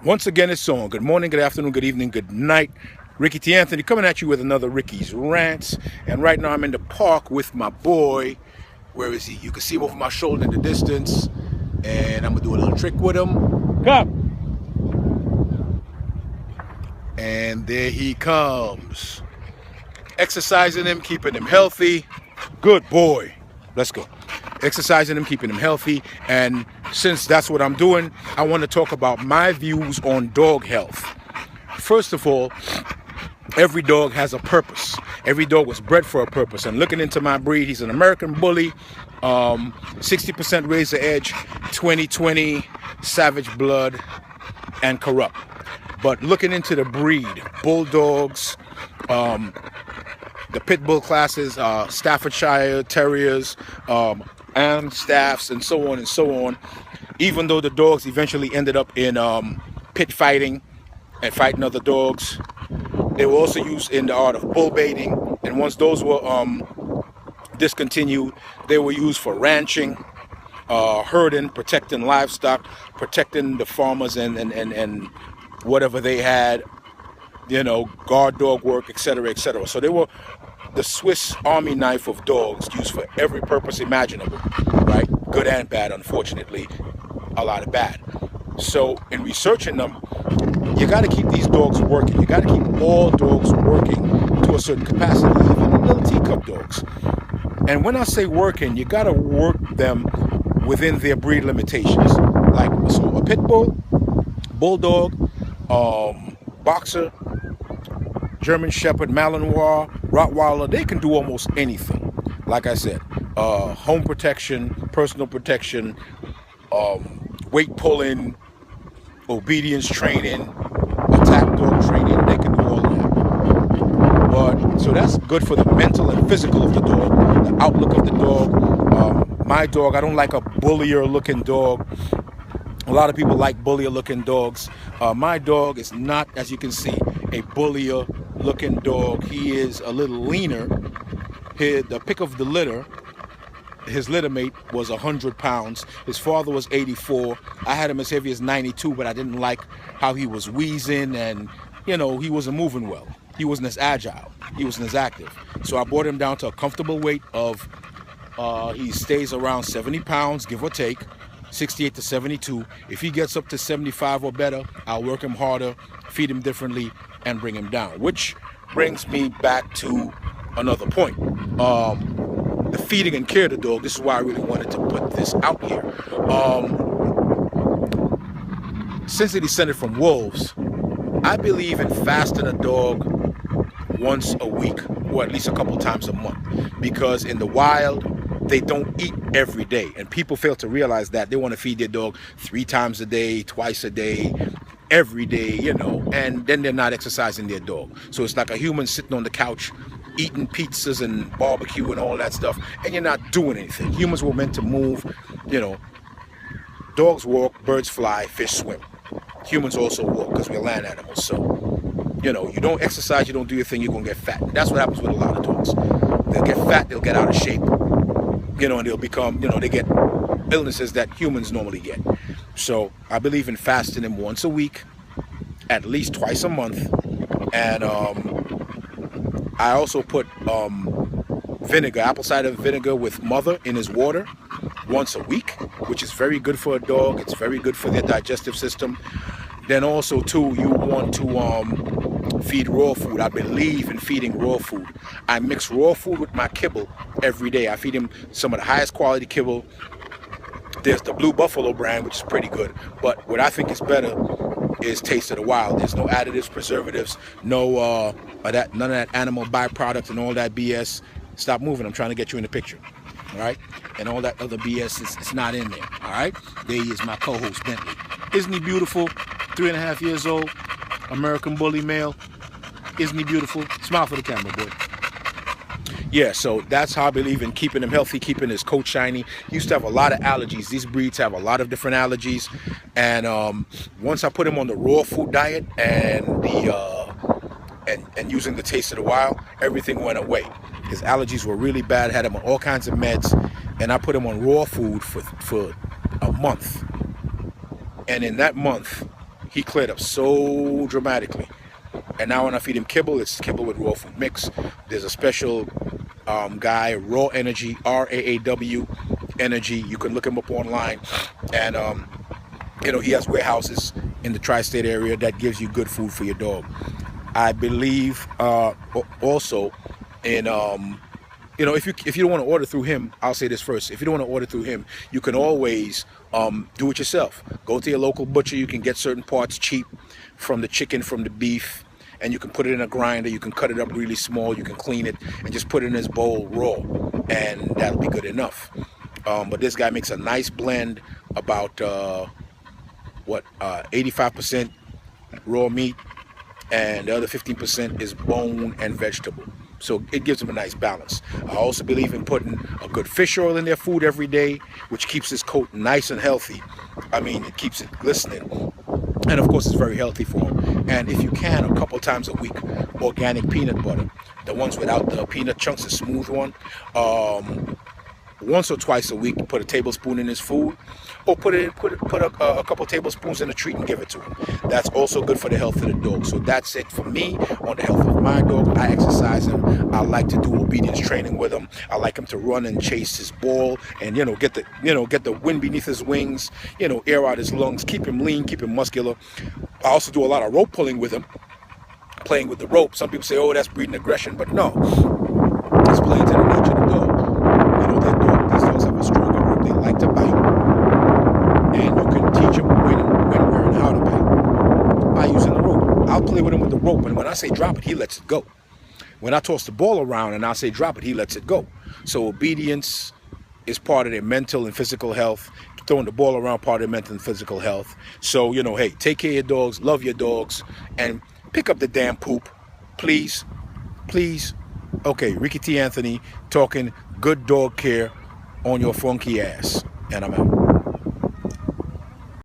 Once again, it's on. Good morning, good afternoon, good evening, good night. Ricky T. Anthony coming at you with another Ricky's Rants. And right now I'm in the park with my boy. Where is he? You can see him over my shoulder in the distance. And I'm going to do a little trick with him. Come. And there he comes. Exercising him, keeping him healthy. Good boy. Let's go. Exercising him, keeping him healthy. And since that's what I'm doing, I want to talk about my views on dog health. First of all, every dog has a purpose. Every dog was bred for a purpose. And looking into my breed, he's an American bully, 60% razor edge, 20/20 savage blood, and corrupt. But looking into the breed, bulldogs, the pit bull classes, Staffordshire Terriers, and staffs, and so on and so on. Even though the dogs eventually ended up in pit fighting and fighting other dogs, they were also used in the art of bull baiting. And once those were discontinued, they were used for ranching, herding, protecting livestock, protecting the farmers and whatever they had, you know, guard dog work, etc., etc. So they were the Swiss Army knife of dogs, used for every purpose imaginable, right? Good and bad, unfortunately, a lot of bad. So in researching them, you got to keep these dogs working. You got to keep all dogs working to a certain capacity, even little teacup dogs. And when I say working, you got to work them within their breed limitations. Like, so a pit bull, bulldog, boxer, German Shepherd, Malinois, Rottweiler, they can do almost anything. Like I said, home protection, personal protection, weight pulling, obedience training, attack dog training, they can do all that. But so that's good for the mental and physical of the dog, the outlook of the dog. My dog, I don't like a bullier looking dog. A lot of people like bullier looking dogs. My dog is not, as you can see, a bullier looking dog. He is a little leaner. The pick of the litter, his litter mate was 100 pounds. His father was 84. I had him as heavy as 92, but I didn't like how he was wheezing and, you know, he wasn't moving well. He wasn't as agile. He wasn't as active. So I brought him down to a comfortable weight of, he stays around 70 pounds, give or take, 68 to 72. If he gets up to 75 or better, I'll work him harder, feed him differently, and bring him down. Which brings me back to another point. The feeding and care of the dog. This is why I really wanted to put this out here. Since it descended from wolves, I believe in fasting a dog once a week, or at least a couple times a month. Because in the wild, they don't eat every day. And people fail to realize that. They want to feed their dog 3 times a day, twice a day, every day, you know, and then they're not exercising their dog. So it's like a human sitting on the couch eating pizzas and barbecue and all that stuff, and you're not doing anything. Humans were meant to move, you know. Dogs walk, birds fly, fish swim. Humans also walk because we're land animals. So, you know, you don't exercise, you don't do your thing, you're going to get fat. That's what happens with a lot of dogs. They'll get fat, they'll get out of shape, you know, and they'll become, you know, they get illnesses that humans normally get. So I believe in fasting them once a week, at least twice a month. And I also put vinegar, apple cider vinegar with mother in his water once a week, which is very good for a dog. It's very good for their digestive system. Then also too, you want to feed raw food. I believe in feeding raw food. I mix raw food with my kibble every day. I feed him some of the highest quality kibble. There's the Blue Buffalo brand, which is pretty good. But what I think is better is Taste of the Wild. There's no additives, preservatives, no none of that animal byproduct and all that BS. Stop moving. I'm trying to get you in the picture. All right? And all that other BS is not in there. All right? There he is, my co-host, Bentley. Isn't he beautiful? 3.5 years old. American bully male. Isn't he beautiful? Smile for the camera, boy. Yeah, so that's how I believe in keeping him healthy, keeping his coat shiny. He used to have a lot of allergies. These breeds have a lot of different allergies. And once I put him on the raw food diet and the and using the Taste of the Wild, everything went away. His allergies were really bad, had him on all kinds of meds, and I put him on raw food for a month. And in that month, he cleared up so dramatically. And now when I feed him kibble, it's kibble with raw food mix. There's a special guy, Raw Energy, RAAW Energy. You can look him up online, and he has warehouses in the tri-state area that gives you good food for your dog. I believe also in if you don't want to order through him, I'll say this first. If you don't want to order through him, you can always do it yourself. Go to your local butcher. You can get certain parts cheap from the chicken, from the beef, and you can put it in a grinder. You can cut it up really small. You can clean it and just put it in his bowl raw, and that'll be good enough. But this guy makes a nice blend, about 85% raw meat, and the other 15% is bone and vegetable. So it gives them a nice balance. I also believe in putting a good fish oil in their food every day, which keeps his coat nice and healthy. I mean, it keeps it glistening. And of course, it's very healthy for them. And if you can, a couple times a week, organic peanut butter. The ones without the peanut chunks, the smooth one. Once or twice a week, put a tablespoon in his food, or put a couple tablespoons in a treat and give it to him. That's also good for the health of the dog. So that's it for me on the health of my dog. I exercise him. I like to do obedience training with him. I like him to run and chase his ball, and get the wind beneath his wings. Air out his lungs. Keep him lean. Keep him muscular. I also do a lot of rope pulling with him, playing with the rope. Some people say, "Oh, that's breeding aggression," but no, it's playing to the nature of the dog. These dogs have a stronger rope. They like to bite, and you can teach them when, where, and how to bite by using the rope. I'll play with him with the rope, and when I say drop it, he lets it go. When I toss the ball around and I say drop it, he lets it go. So obedience is part of their mental and physical health. Throwing the ball around, part of their mental and physical health. So hey, take care of your dogs, love your dogs, and pick up the damn poop, please. Okay, Ricky T. Anthony talking good dog care on your funky ass, and I'm out.